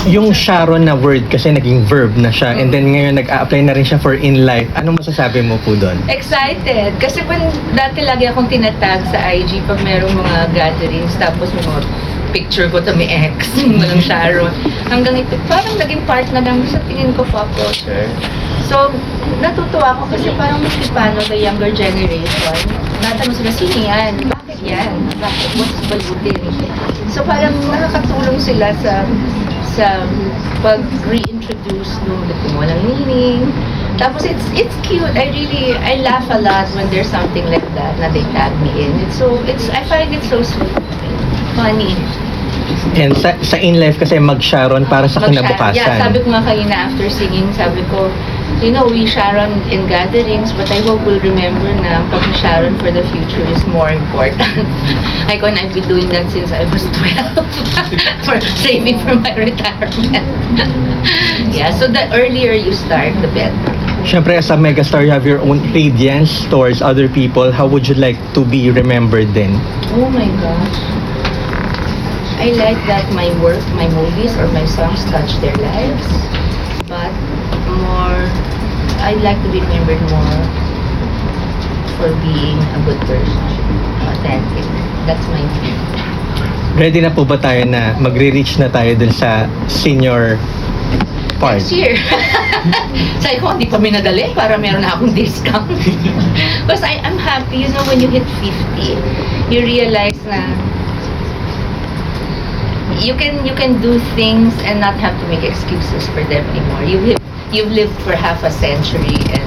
Yung Sharon na word kasi naging verb na siya and then ngayon nag-a-apply na rin siya for in life. Ano masasabi mo po doon? Excited. Kasi dati lagi akong tinatag sa IG pag merong mga gatherings, tapos may mga picture ko to may ex, walang Sharon. Hanggang ito, parang naging part na lang sa tingin ko pop culture. So, natutuwa ako kasi parang mas paano the younger generation, natanong sila, sino yan? Bakit yan? Bakit? What's balutin? So, parang nakakatulong sila sa pag-reintroduce nung walang meaning. Tapos it's cute. I laugh a lot when there's something like that na they tag me in. I find it so sweet. Funny. And sa in life kasi mag-Sharon para sa kinabukasan. Yeah, sabi ko nga kanina after singing, sabi ko, we Sharon in gatherings, but I hope we'll remember na pag-Sharon for the future is more important. I've been doing that since I was 12 for saving for my retirement. Yeah, so the earlier you start, the better. Siyempre, as a megastar, you have your own radiance towards other people. How would you like to be remembered then? Oh my gosh. I like that my work, my movies, or my songs touch their lives. But I'd like to be remembered more for being a good person, authentic. That's my dream. Ready na po ba tayo na magre-reach na tayo dun sa senior part? Next year. Sabi ko, hindi pa minadali para meron na akong discount. Because I'm happy, when you hit 50, you realize na you can do things and not have to make excuses for them anymore. You've lived for half a century and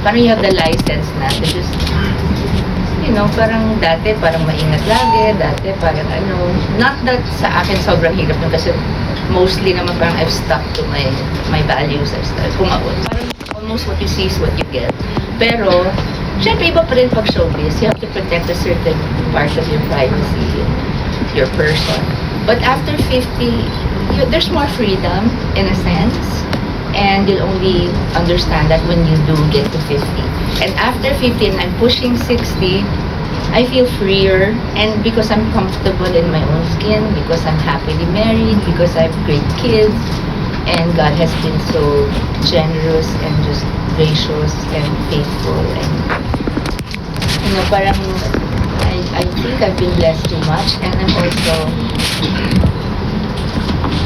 parang you have the license na to just, parang dati parang maingat lagi, dati parang not that sa akin sobrang hirap nun kasi mostly naman parang I've stuck to my values, parang almost what you see is what you get. Pero, syempre iba pa rin pag showbiz, you have to protect a certain part of your privacy, your person. But after 50, there's more freedom in a sense, and you'll only understand that when you do get to 50. And after 50, and I'm pushing 60, I feel freer, and because I'm comfortable in my own skin, because I'm happily married, because I have great kids, and God has been so generous and just gracious and faithful, and parang I think I've been blessed too much, and I'm also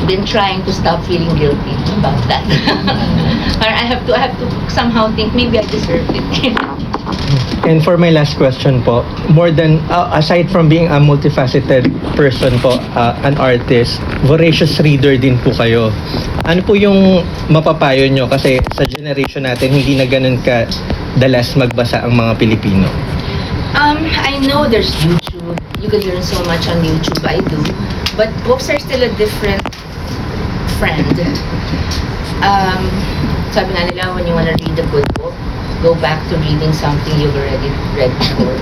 been trying to stop feeling guilty about that. I have to somehow think maybe I deserve it. And for my last question po, more than, aside from being a multifaceted person po, an artist, voracious reader din po kayo. Ano po yung mapapayo nyo? Kasi sa generation natin, hindi na ganun ka dalas magbasa ang mga Pilipino. I know there's YouTube. You can learn so much on YouTube. I do. But books are still a different friend. Sabi nga nila, when you want to read a good book, go back to reading something you've already read before.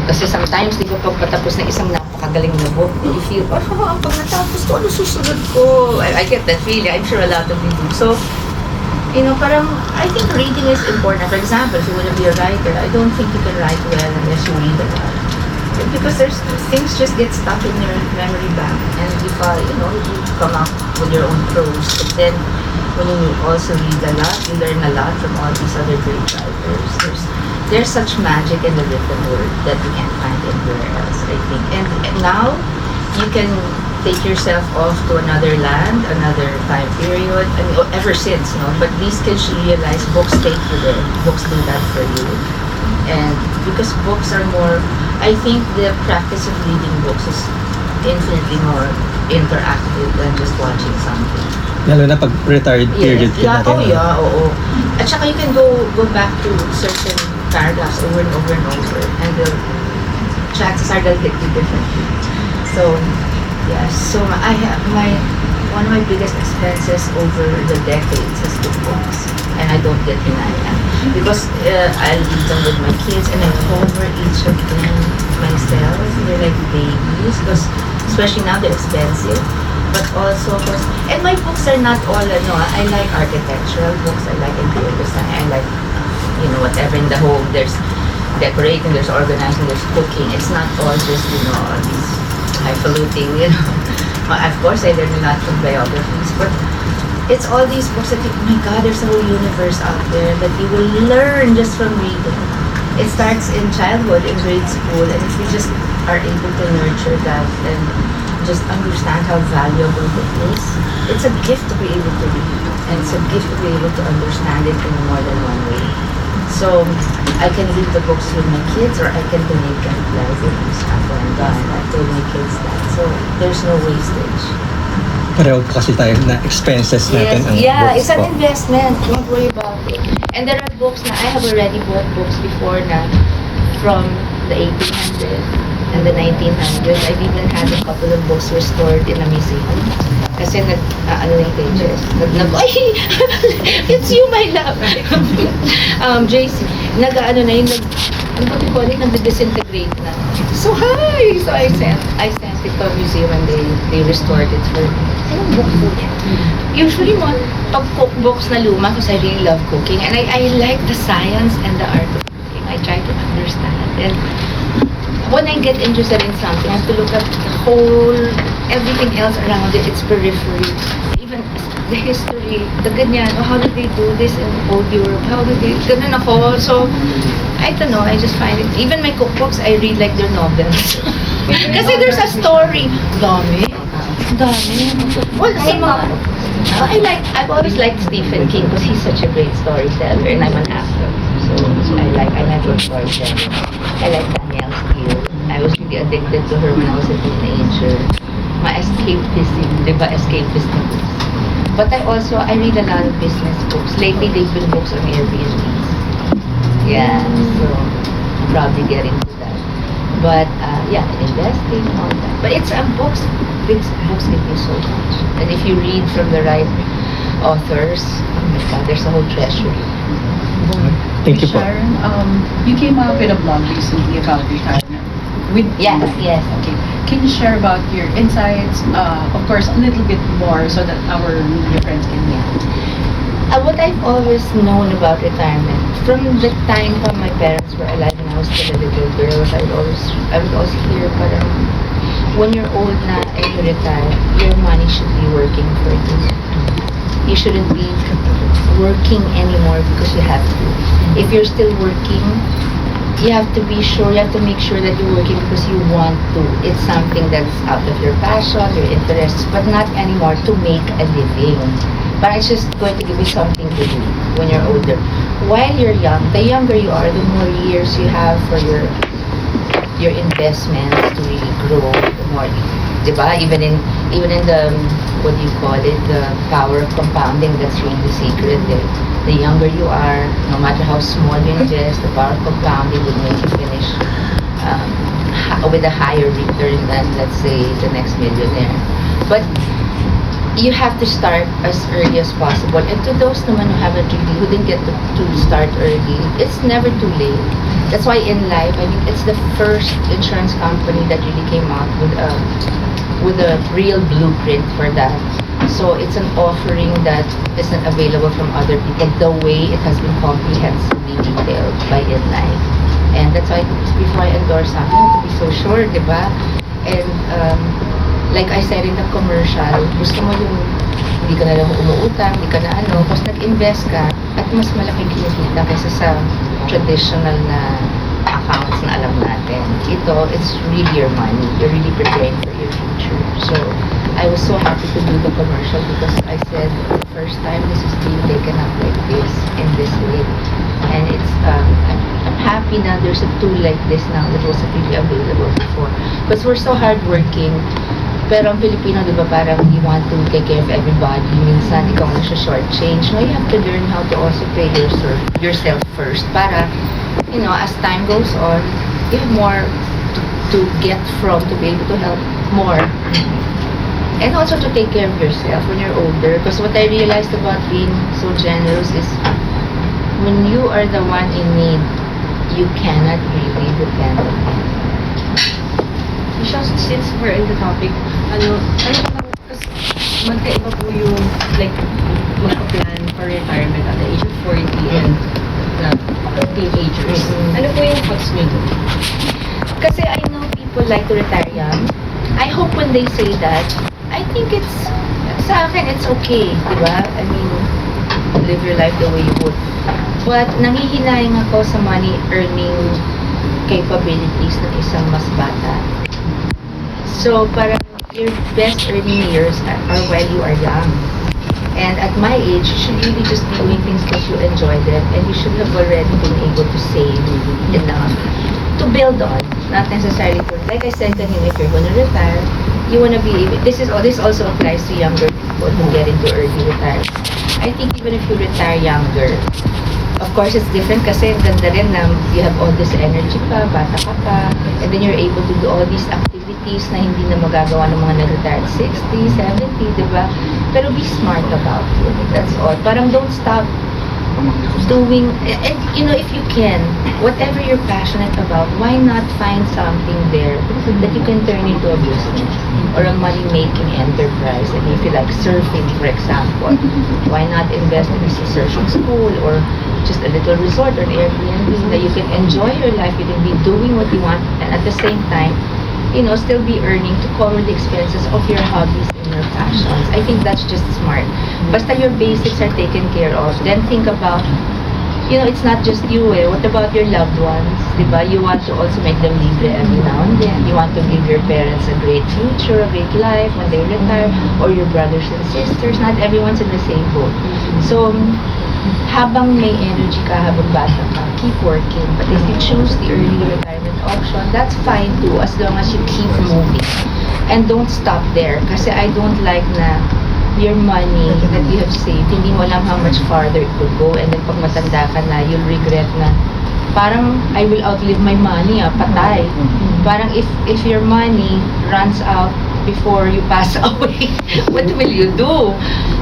Kasi sometimes, di ba, pag patapos ng isang napakagaling na book, you feel, pag natapos ko, ano susunod ko? I get that feeling. I'm sure a lot of you do. So, parang, I think reading is important. For example, if you want to be a writer, I don't think you can write well unless you read a lot. Because things just get stuck in your memory bank, and you come up with your own prose. But then, when you also read a lot, you learn a lot from all these other great writers. There's such magic in the written word that you can't find anywhere else, I think. And now, you can take yourself off to another land, another time period, ever since, but these kids should realize books take you there. Books do that for you. And because books are more, I think the practice of reading books is infinitely more interactive than just watching something. Lalo na pag retired period Yeah, oo. At saka you can go back to certain paragraphs over and over and over, and the chances are they'll hit you differently. So, yes. So I have one of my biggest expenses over the decades has been books, and I don't get denied because I read them with my kids, and I cover each of them myself. They're like babies, because especially now they're expensive. But also, and my books are not all, I like architectural books, I like interior design, I like, whatever in the home. There's decorating, there's organizing, there's cooking. It's not all just, these highfalutin, Of course, I learned a lot from biographies, but it's all these books that think, oh my God, there's a whole universe out there that you will learn just from reading. It starts in childhood, in grade school, and if we just are able to nurture that and just understand how valuable it is, it's a gift to be able to read, and it's a gift to be able to understand it in more than one way. So I can read the books with my kids, or I can donate them to libraries after I'm done. I've told my kids that. So there's no wastage. Pareho po kasi tayo na expenses natin ang Yeah, books it's an po. investment. Don't worry about it. And there are books na I have already bought books before na from the 1800s and the 1900s. I've even had a couple of books restored in a museum. Kasi ano yung pages? Ay! It's you, my love! JC, ano na yun, ano ba call it, nag-disintegrate na. So, hi! So, I sent it to a museum and they restored it for me. Anong book po yan? Usually, pag cookbooks na luma, because I really love cooking, and I like the science and the art of cooking. I try to understand. And when I get interested in something, I have to look at the whole, everything else around it, its periphery, even the history, the ganyan, how did they do this in old Europe, how did they, ganun ako. So, I don't know, I just find it, even my cookbooks, I read like they're novels. Kasi there's a story. Dami. Well, sa mga, I've always liked Stephen King because he's such a great storyteller, and I'm an actor. So I like good storytelling. I like Danielle Steele. I was really addicted to her when I was a teenager. My escapism, di ba? Escapist na books. But I read a lot of business books. Lately, they've been books on Airbnb. Yeah, so I'm probably getting to that. But yeah, investing, all that. But it's books give you so much. And if you read from the right authors, oh my God, there's a whole treasury. Thank you po. Sharon, you came out with a blog recently about retirement. Yes. Okay. Can you share about your insights? Of course, a little bit more so that our media friends can hear. What I've always known about retirement, from the time when my parents were alive and I was still a little girl, I would always hear, parang, when you're old na and you retire, your money should be working for you. You shouldn't be working anymore because you have to. If you're still working, you have to make sure that you're working because you want to. It's something that's out of your passion, your interests, but not anymore to make a living. But it's just going to give you something to do when you're older. While you're young, the younger you are, the more years you have for your investments to really grow, the more, diba? Even in the, what do you call it, the power of compounding, that's really the secret. The younger you are, no matter how small you invest, the power of compounding will make you finish with a higher return than, let's say, the next millionaire. But you have to start as early as possible. And to those naman who didn't get to start early, it's never too late. That's why in life, I mean, it's the first insurance company that really came out with a real blueprint for that. So it's an offering that isn't available from other people, the way it has been comprehensively detailed by Inlife. And that's why before I endorse something, you have to be so sure, di ba? And like I said in the commercial, gusto mo yung hindi ka na lang umuutang, hindi ka na tapos nag-invest ka at mas malaking kinikita kaysa sa traditional na accounts na alam natin. Ito, it's really your money. You're really preparing for your future. So, I was so happy to do the commercial because I said, the first time this is being taken up like this, in this way. And it's, I'm happy now there's a tool like this now that wasn't really available before. Because we're so hardworking, pero ang Pilipino, di ba, parang you want to take care of everybody. Minsan, ikaw na siya shortchange. No, you have to learn how to also pay yourself first para, as time goes on, you have more to get from to be able to help more. And also to take care of yourself when you're older. Because what I realized about being so generous is when you are the one in need, you cannot really depend on it. Michelle, since we're in the topic, kasi magkaiba po yung, like, magpa-plan for retirement at the age of 40 and teenagers. Ano po yung thoughts nyo doon? Kasi I know people like to retire young. I hope when they say that, I think sa akin, it's okay, di ba? I mean, live your life the way you would. But nanghihinayang ako sa money earning capabilities ng isang mas bata. So, parang your best earning years are while you are young. And at my age, you should really just be doing things because you enjoy them, and you should have already been able to save enough to build on, not necessarily for, like I said kanina, if you're gonna retire, you wanna be able, this also applies to younger people who get into early retirement. I think even if you retire younger, of course, it's different kasi ang ganda rin na you have all this energy pa, bata ka pa, and then you're able to do all these activities na hindi na magagawa ng mga nag-retire at 60, 70, di ba? Pero be smart about it. That's all. Parang don't stop doing, and you know, if you can, whatever you're passionate about, why not find something there that you can turn into a business or a money-making enterprise? And if you like surfing, for example, why not invest in a surfing school or just a little resort or an Airbnb that you can enjoy your life, you can be doing what you want, and at the same time, you know, still be earning to cover the expenses of your hobbies and your passions. I think that's just smart. Basta your basics are taken care of, then think about, you know, it's not just you eh. What about your loved ones? Diba? You want to also make them libre every now and then. You want to give your parents a great future, a great life when they retire, or your brothers and sisters. Not everyone's in the same boat. So, habang may energy ka, habang bata ka, keep working. But if you choose the early retirement option, that's fine too, as long as you keep moving. And don't stop there. Kasi I don't like na your money that you have saved, hindi mo alam how much farther it could go. And then pag matanda ka na, you'll regret na, parang I will outlive my money, patay. Parang if your money runs out before you pass away, what will you do?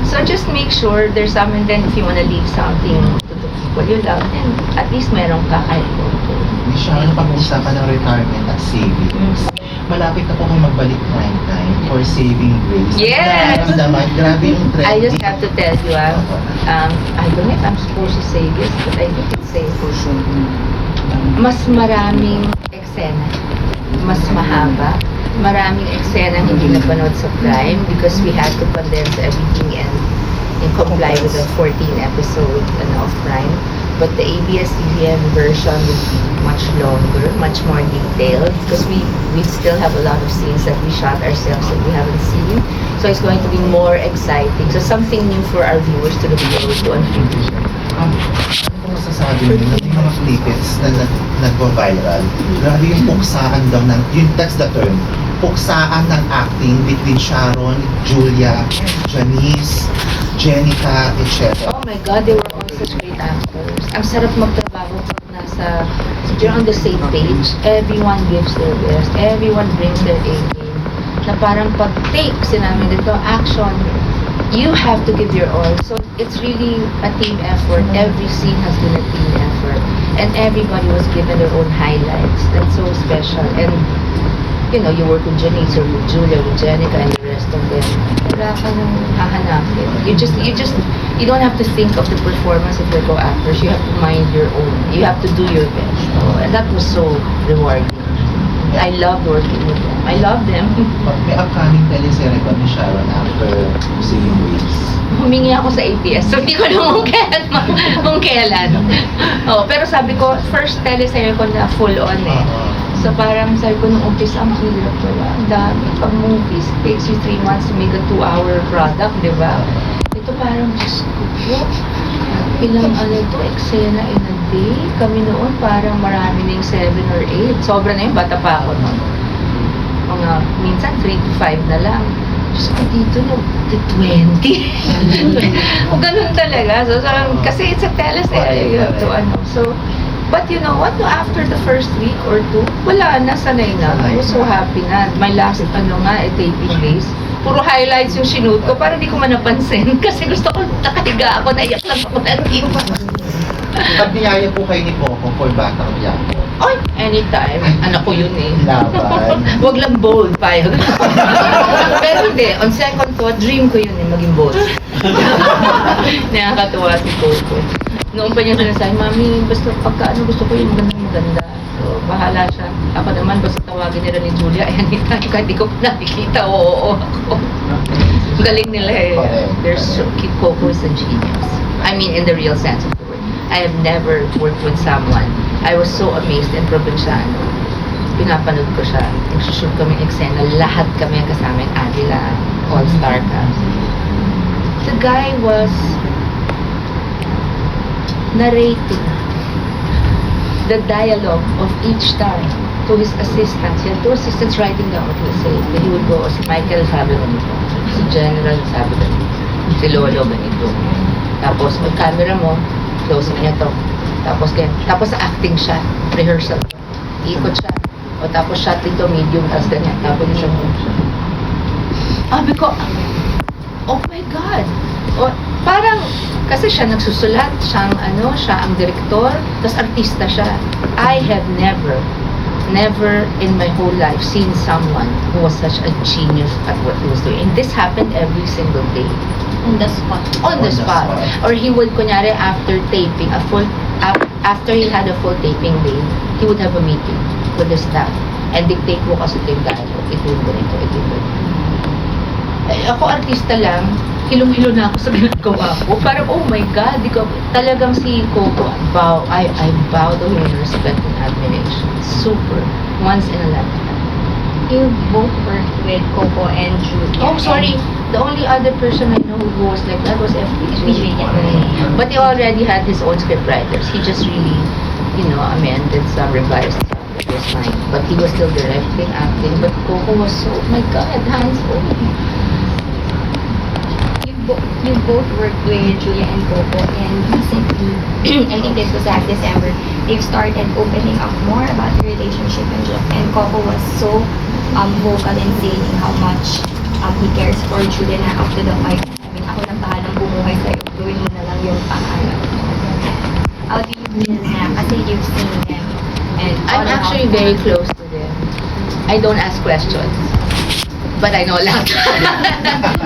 So just make sure there's some, and then if you want to leave something to the people you love, then at least meron ka kahit konti. Michelle, pag-usapan ng retirement at savings, malapit na po kayo magbalik prime time for saving grace. Yes! Nararamdaman, grabe yung trend. I just have to tell you, I don't know if I'm supposed to say this, but I think it's safe. Mas maraming eksena, mas mahaba, maraming eksena hindi napanood sa Prime because we had to condense everything and comply with the 14 episode of Prime. But the ABS-CBN version will be much longer, much more detailed because we still have a lot of scenes that we shot ourselves that we haven't seen. So it's going to be more exciting. So something new for our viewers to look forward to on TV. Ano po masasabi nyo na yung mga snippets na nag-viral? Grabe yung puksaan daw ng, that's the term, puksaan ng acting between Sharon, Julia, Janice, Jenica, etc. Oh my God, they were all such great actors. Ang sarap magtrabaho pag nasa, you're on the same page. Everyone gives their best. Everyone brings their A game. Na parang pag take, sinabi dito, action, you have to give your all. So it's really a team effort. Every scene has been a team effort. And everybody was given their own highlights. That's so special. And you know, you work with Janice or with Julia, with Jenica, and the rest of them. Wala ka nang hahanapin. You don't have to think of the performance of the co-actors. You have to mind your own. You have to do your best. Oh, and that was so rewarding. I loved working with them. I love them. May upcoming teleserye ba ni Sharon after Saving Grace? Humingi ako sa ABS, so hindi ko alam kung kailan. Oh, pero sabi ko, first teleserye ko na full on eh. So parang sabi ko nung umpisa, ang hirap pala. Ang dami. Pag movies, it takes you 3 months to make a 2-hour product, di ba? Ito parang, Diyos ko po, ilang eksena in a day. Kami noon parang marami na yung 7 or 8. Sobra na yun, bata pa ako noon. Mga, minsan 3 to 5 na lang. Diyos ko dito, no, 20. O ganun talaga. So, kasi it's a teleserye, you have to, So, but you know what? No, after the first week or 2, wala na, sanay na. I was so happy na. My last, taping days. Puro highlights yung sinuot ko para di ko man napansin. Kasi gusto ko, nakahiga ako, naiyak lang ako na team. Pag niyaya po kayo ni Coco for Batang Yapo, Oy, anytime. Anak ko yun eh. laban. Wag lang bold, payag. Pero hindi, on second thought, dream ko yun eh, maging bold. Nakakatuwa si Coco. Noon pa niya sinasabi, Mami, basta pagka gusto ko yung maganda. So, bahala siya. Ako naman, basta tawagin nila ni Julia, ay anytime, kahit di ko pa nakikita, oo ako. Galing nila eh. There's Coco is a genius. I mean, in the real sense of the word. I have never worked with someone. I was so amazed in Provinciano. Pinapanood ko siya. Nagsushoot kami eksena. Lahat kami kasama yung Adila, all-star cast. The guy was narrating the dialogue of each time to his assistants. He had 2 assistants writing down what he was saying. Then he would go, si Michael sabi ganito, si General sabi ganito, si Lolo ganito. Tapos, pag camera mo, close mo niya to. Tapos, tapos acting siya, rehearsal. Ikot siya. O tapos shot dito, medium, tapos ganyan. Tapos siya mo. Sabi ko, oh my God! O, parang, kasi siya nagsusulat, siya ang direktor, tapos artista siya. I have never in my whole life seen someone who was such a genius at what he was doing. And this happened every single day. On the spot. On the spot. Or he would, kunyari, after taping, after he had a full taping day, he would have a meeting with the staff. And dictate mo kasi ito yung dialogue. Ito yung ganito, ito yung ganito. Ako artista lang, hilong-hilo na ako sa ginagawa ko. Parang, oh my God, talagang si Coco, I bow to him in respect and admiration. Super. Once in a lifetime. You both worked with Coco and Julia. Oh, sorry. The only other person I know who was like that was FPJ. But he already had his own script writers. He just really, amended some, revised some. It was fine. But he was still directing, acting. But Coco was so, oh my God, hands-on. You both worked with Julia and Coco, and recently, I think this was last December, they've started opening up more about the relationship, and Coco was so vocal in saying how much he cares for Julia na up to the point. I mean, ako nang bahalang bumuhay sa'yo, gawin mo na lang yung pangalan. How do you feel na? Kasi you've seen them. And I'm actually very close to them. I don't ask questions. But I know a lot.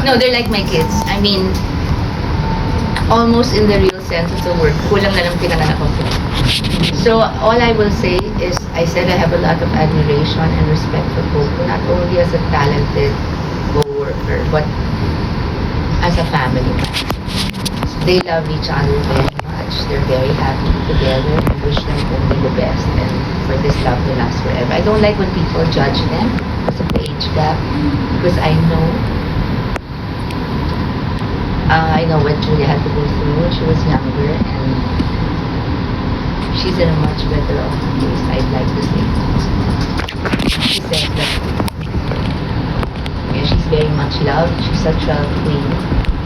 No, they're like my kids. I mean, almost in the real sense of the word. Kulang na lang pinanganak ko. So, all I will say is, I said I have a lot of admiration and respect for Coco, not only as a talented co-worker, but as a family. They love each other very much. They're very happy together. I wish them only the best and for this love to last forever. I don't like when people judge them because of the age gap, because I know what Julia had to go through when she was younger, and she's in a much better off place, I'd like to say. She says that she's very much loved. She's such a queen.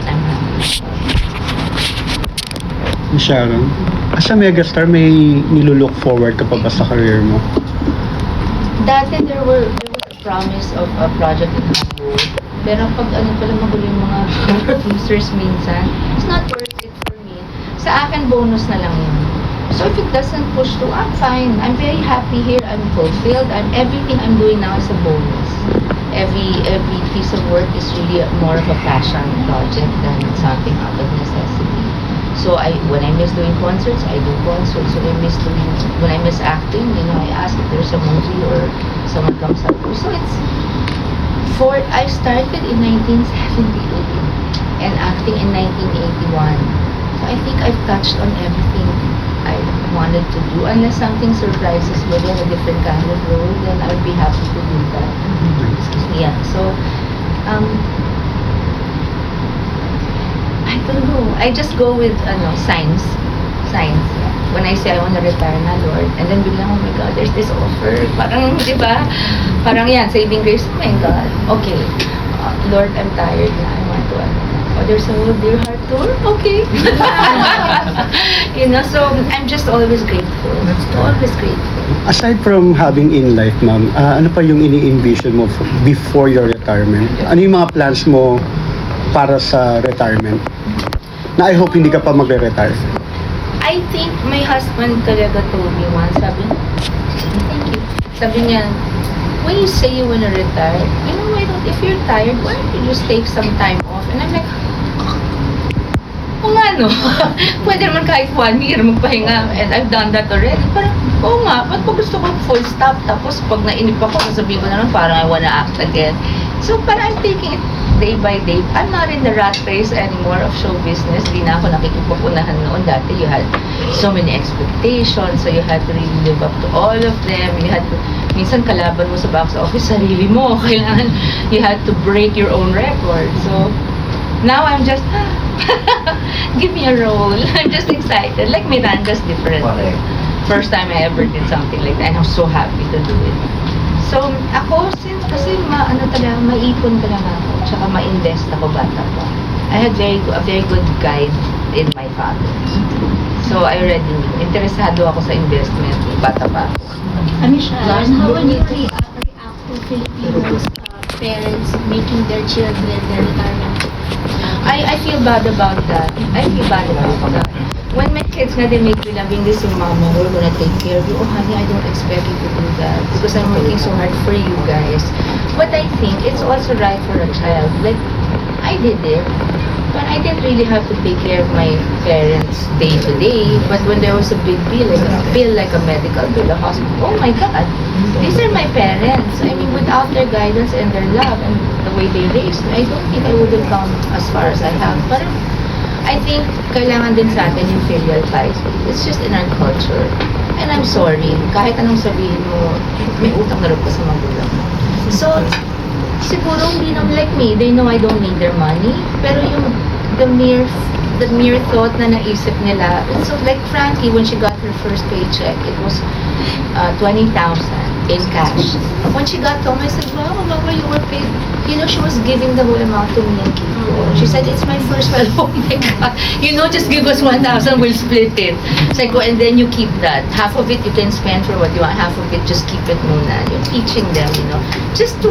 I'm happy. Sharon, as a megastar, may nilulook forward ka pa ba sa career mo? Dati there was a promise of a project in Hamburg. Pero pag pala magulo yung mga producers minsan, it's not worth it for me. Sa akin, bonus na lang yun. So if it doesn't push through, I'm fine. I'm very happy here. I'm fulfilled. Everything I'm doing now is a bonus. Every piece of work is really more of a passion project than something out of necessity. So when I miss doing concerts, I do concerts. When I miss acting, I ask if there's a movie or someone comes up. So I started in 1978 and acting in 1981. So I think I've touched on everything I wanted to do. Unless something surprises me in a different kind of role, then I would be happy to do that. Yeah. So I don't know. I just go with signs. When I say I want to retire na, Lord, and then biglang, oh my God, there's this offer. Parang, di ba? Parang yan, saving grace. Oh my God. Okay. Lord, I'm tired na. I want to, there's a whole Dear Heart tour? Okay. So I'm just always grateful. Always grateful. Aside from having in life, ma'am, ano pa yung ini-envision mo before your retirement? Ano yung mga plans mo para sa retirement? Na I hope hindi ka pa magre-retire. I think my husband talaga told me once, sabi niya, when you say you want to retire, why don't, if you're tired, why don't you just take some time off? And I'm like, oh nga ano, pwede naman kahit 1 year magpahinga, and I've done that already. Parang, oo nga, ba't pa gusto ko full stop, tapos pag nainip ako, sasabihin ko na lang, parang I wanna act again. So, parang I'm taking it day by day. I'm not in the rat race anymore of show business. Di na ako nakikipupunahan noon. Dati you had so many expectations, so you had to really live up to all of them. You had to, minsan kalaban mo sa box office, sarili mo. Kailangan, you had to break your own record. So, now I'm just, give me a role. I'm just excited. Like Miranda's different. Correct. First time I ever did something like that, and I'm so happy to do it. So, ako, since kasi maipon talaga ako, tsaka ma-invest ako bata pa. I had a very good guide in my father. So, I already knew. Interesado ako sa investment, bata pa. Sharon, how would you react to Filipinos parents making their children their retirement? I feel bad about that. I feel bad about that. When my kids na they make me loving this yung mama, we're gonna take care of you. Oh honey, I don't expect you to do that because I'm working so hard for you guys. But I think it's also right for a child. Like, I did it. But I didn't really have to take care of my parents day to day. But when there was a big bill, like a medical bill, a hospital, oh my God, these are my parents. I mean, without their guidance and their love and the way they raised me, I don't think I would have gone as far as I have. But I think kailangan din sa atin yung filial ties. It's just in our culture. And I'm sorry, kahit anong sabihin mo, may utang na loob ka sa magulang mo. So, siguro hindi naman like me, they know I don't need their money, pero yung the mere thought na naisip nila. So like Frankie, when she got her first paycheck, it was 20,000 in cash. When she got home, I said, wow, Mama, you were paid. You know, she was giving the whole amount to me and Kiko. She said, it's my first well, oh my God. You know, just give us 1,000, we'll split it. So I go, and then you keep that. Half of it you can spend for what you want, half of it just keep it muna. You're teaching them, you know, just the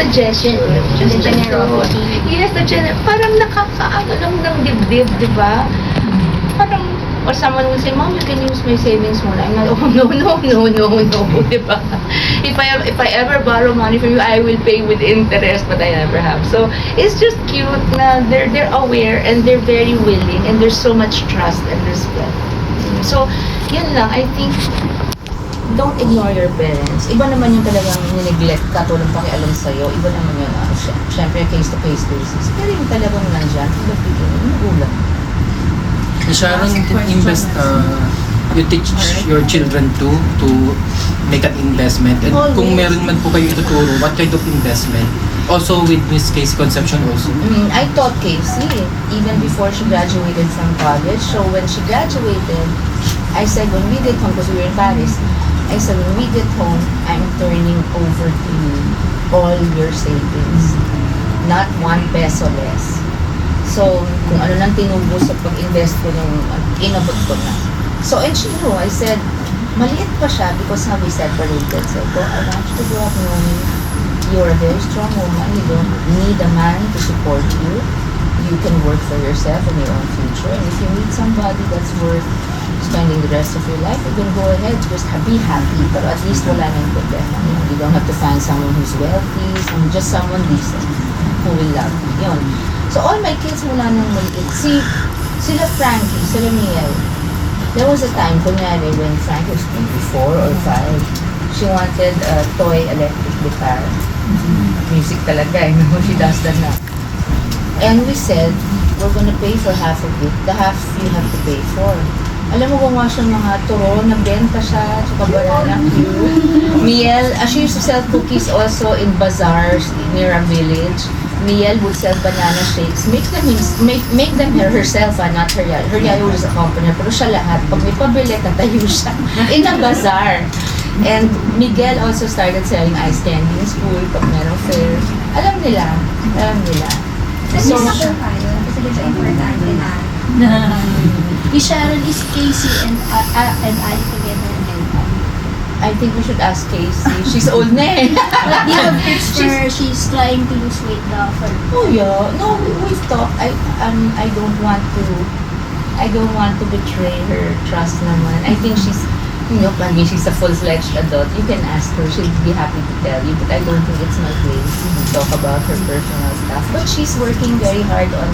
gesture. Just the generosity. Yes, the generosity. Parang nakakaano lang ng dibdib, di ba? Parang, or someone will say, Mom, you can use my savings muna. I'm like, oh, no, di ba? If I ever borrow money from you, I will pay with interest, but I never have. So, it's just cute na they're aware and they're very willing and there's so much trust and respect. So, yun lang, I think, don't ignore your parents. Iba naman yung talagang nineglect ka, tulong pakialam sa'yo. Iba naman yun, syempre, case-to-case basis. Pero yung talagang nandyan, from the beginning, magulang. Sharon, invest, you teach your children to make an investment. And kung meron man po kayo ituturo, what kind of investment? Also with Miss Casey Concepcion also. I taught Casey even before she graduated from college. So when she graduated, I said when we get home, because we were in Paris, I said when we get home, I'm turning over to you all your savings. Not 1 peso less. So, kung ano lang tinubo sa pag-invest ko nung inabot ko na. So, and she knew, I said, maliit pa siya because how we separated. So, I want you to grow up knowing you're a very strong woman. You don't need a man to support you. You can work for yourself and your own future. And if you meet somebody that's worth spending the rest of your life, you can go ahead, just be happy. Pero at least wala nang problema. You don't have to find someone who's wealthy, just someone decent who will love you. Yun. So all my kids mula nung maliit, sila Frankie, sila Miel. There was a time, kunyari, when Frankie was maybe 4 or 5, she wanted a toy electric guitar. Music talaga, she does that now. And we said, we're gonna pay for half of it. The half you have to pay for. Alam mo gumawa siya ng mga turon, nagbenta siya, tsaka banana cue. Miel, she used to sell cookies also in bazaars near a village. Miel would sell banana shakes. Make them herself, not her yayo. Her yayo was a company, pero siya lahat. Pag may pabili, tatayo siya in a bazaar. And Miguel also started selling ice candy in school pag merong fair. Alam nila. So, kasi dito importante na Sharon, is Casey and I together and I think we should ask Casey. She's old na eh. but do you have tips for her? She's trying to lose weight now for Oh yeah. No, we've talked. I don't want to betray her trust naman. I think she's, you know, I mean, she's a full-fledged adult. You can ask her. She'll be happy to tell you. But I don't think it's my place to talk about her personal stuff. But she's working very hard on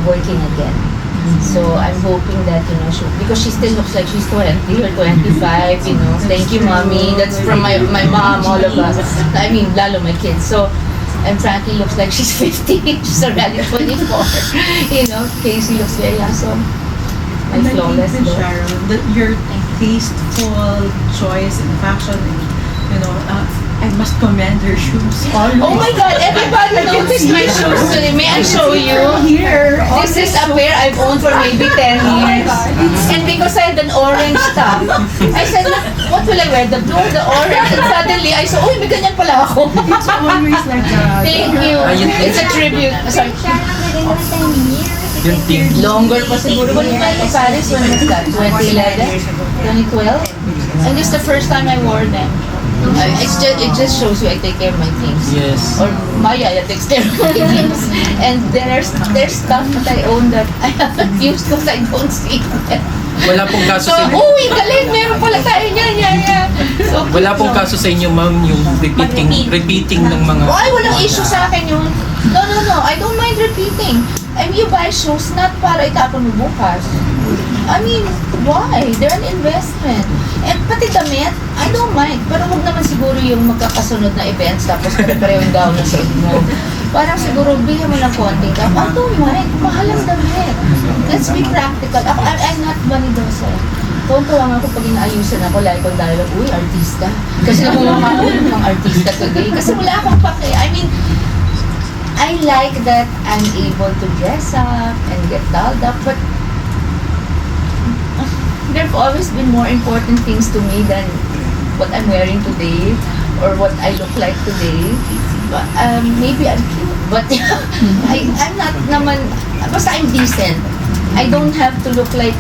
working again. So I'm hoping that, because she still looks like she's 20 or 25, Thank you, mommy. That's from my mom, all of us. I mean, lalo my kids. So, and Frankie looks like she's 50. She's already 24. Casey looks very young. So, my And I flawless think, look. Sharon, that your tasteful choice in fashion, I must commend her shoes. Oh my God, everybody noticed my shoes today. May I show you? Here. This is a pair I've owned for maybe 10 years. And because I had an orange top, I said, what will I wear? The blue or the orange? And suddenly I saw, may ganyan pala ako. It's always like that. Thank you. It's a tribute. Sorry. Sharon, ang ganda ng 10 years. Yung team. Longer pa siguro. When we went to Paris, when was that? 2011? 2012? And this is the first time I wore them. It just shows you I take care of my things. Yes. Or Maya takes care of my things. And there's stuff that I own that I haven't used because I don't see them. Wala pong kaso So, sa inyo. uy, galing, meron pala tayo niyan, yeah. So, Wala pong kaso sa inyo, ma'am, yung repeating ng mga... Ay, walang issue sa akin yun. No, I don't mind repeating. I mean, you buy shoes not para itapon mo bukas. I mean, why? They're an investment. And pati damit, I don't mind. Pero huwag naman siguro yung magkakasunod na events tapos pare-pareho yung gown na suot mo. Parang siguro, bilhin mo ng konting gown. I don't mind. Mahal ang damit. Let's be practical. I'm not vanidosa. Tuwan-tuwa nga ako pag inaayusan ako, like kung dahil, uy, artista. Kasi namumukha ko ng mga artista today. Kasi wala akong pake. I mean, I like that I'm able to dress up and get dolled up, but there have always been more important things to me than what I'm wearing today or what I look like today. But, maybe I'm cute, but I'm not naman, basta I'm decent. I don't have to look like,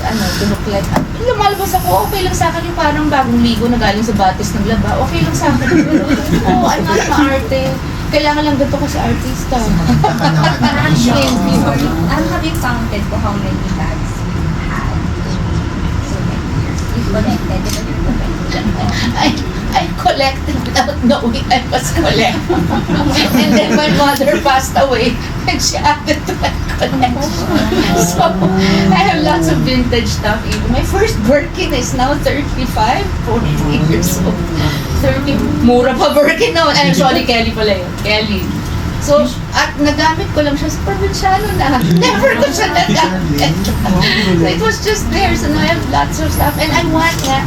lumalabas ako, okay lang sa akin yung parang bagong ligo na galing sa batis ng laba, okay lang sa akin. Oh, I'm not maarte. Kailangan lang ganito ko sa artista. Have you counted po how many bags you had? So many years. You collected. I collected without knowing I was collecting. And then my mother passed away and she added to my collection. So I have lots of vintage stuff. Even my first Birkin is now 35, 40 years old. 30, mura pa Birkin now. I'm sorry, Kelly pala yun. Kelly. So, at nagamit ko lang siya sa probinsyano na. Never ko siya nagamit. So it was just there. So now I have lots of stuff. And I want nga,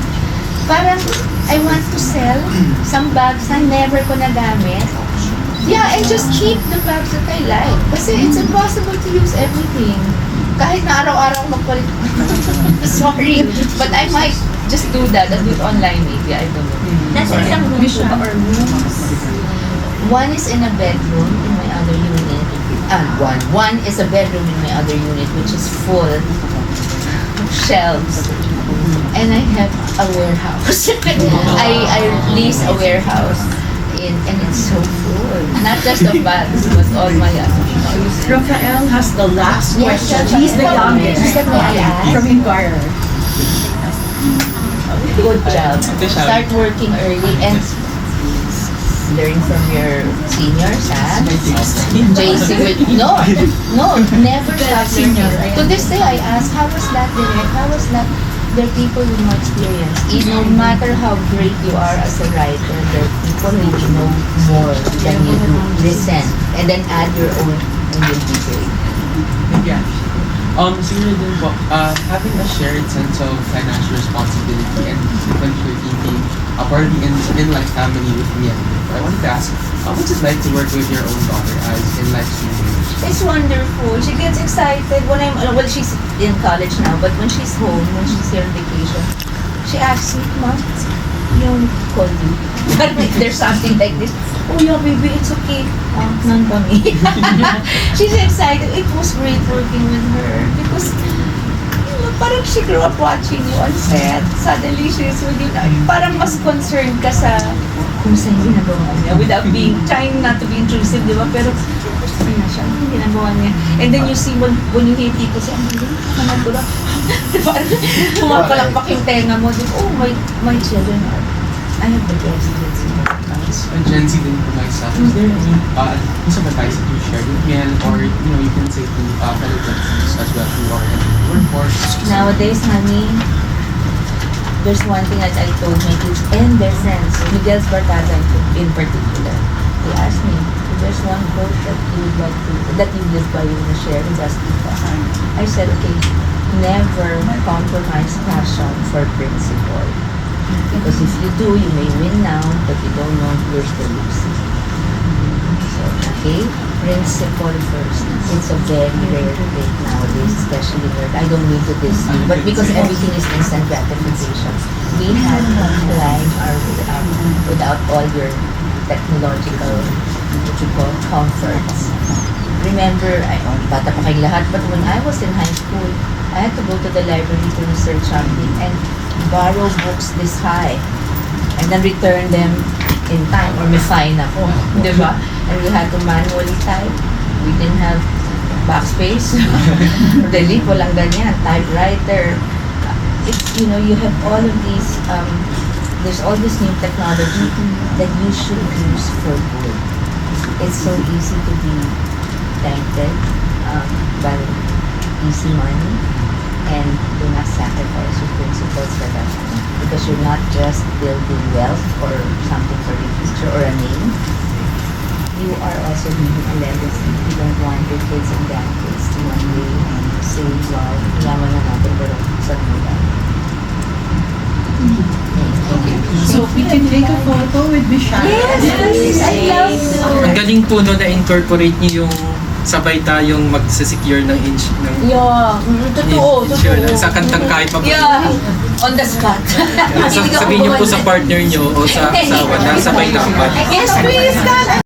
parang I want to sell some bags na never ko nagamit. Yeah, and just keep the bags that I like. Kasi it's impossible to use everything. Kahit na araw-araw magpalit. Sorry, but I might just do that. I'll do it online maybe. I don't know. Nasa isang room po ba or rooms? One is in a bedroom in my other unit. One is a bedroom in my other unit, which is full of shelves. And I have a warehouse. I lease a warehouse. And it's so full. Not just of bags, but all my other shoes. Rafael has the last question. Yes, He's the youngest Is that what I asked? from Inquirer. Good job. Start working early and learn from your seniors, ha? JC with no, never stop seniors. To this day, I ask, how was that direct? How was that? There are people with more experience. No matter how great you are as a writer, there are people who will know more than you do. Listen, and then add your own, and you'll be great. Yeah. Siguro din po, having a shared sense of financial responsibility and when you're thinking in like family with me and I wanted to ask, what's it like to work with your own daughter as in like seniors? It's wonderful. She gets excited when she's in college now, but when she's home, when she's here on vacation, she asks me, Mom, yung call you. But if there's something like this, oh yeah, baby, it's okay. None pa me. She's excited. It was great working with her because parang she grew up watching you on set. Suddenly, she's with you. Parang mas concerned ka sa kung saan ginagawa niya without trying not to be intrusive, di ba? Pero gusto na siya, ang ginagawa niya. And then you see when you hear people say, ang galing, naman ko lang. Parang pumapalakpak yung tenga mo. Oh, my children are I have the best kids in the As a Gen Z din for myself, is there any piece of advice that you share with me, or you can say to fellow Gen Zs as well who are in the workforce? Nowadays, honey, there's one thing that I told my kids and their friends, Miguel Bartada in particular. They asked me, if there's one quote that you would like to, that you live by, you want to share with us people. I said, okay, never compromise passion for principle. Because if you do, you may win now, but you don't know you're still losing. So, okay, principle first. It's a very rare trait nowadays, especially where I don't mean to this, but because everything is instant gratification. We had to climb our way up without all your technological, what you call, comforts. Remember, bata pa kayong lahat, but when I was in high school, I had to go to the library to research something and borrow books this high and then return them in time or may fine ako, di ba? And we had to manually type. We didn't have backspace. Delete, walang ganyan. Typewriter. It's, you have all of these, there's all this new technology that you should use for good. It's so easy to be tempted by easy money, and do not sacrifice your principles for that. Because you're not just building wealth or something for the future or a name. You are also leaving a legacy. You don't want your kids and grandkids to one day say, wow, yaman na natin pero saan mo lang. So we can take a photo with Bishara. Yes, I love to. Ang galing po no, na-incorporate niyo yung sabay tayong mag-secure ng Yeah, totoo, insurance sa kantang kahit pa. Yeah, on the spot. Sabihin niyo po sa partner niyo o sa asawa na sabay dapat. Yes, please,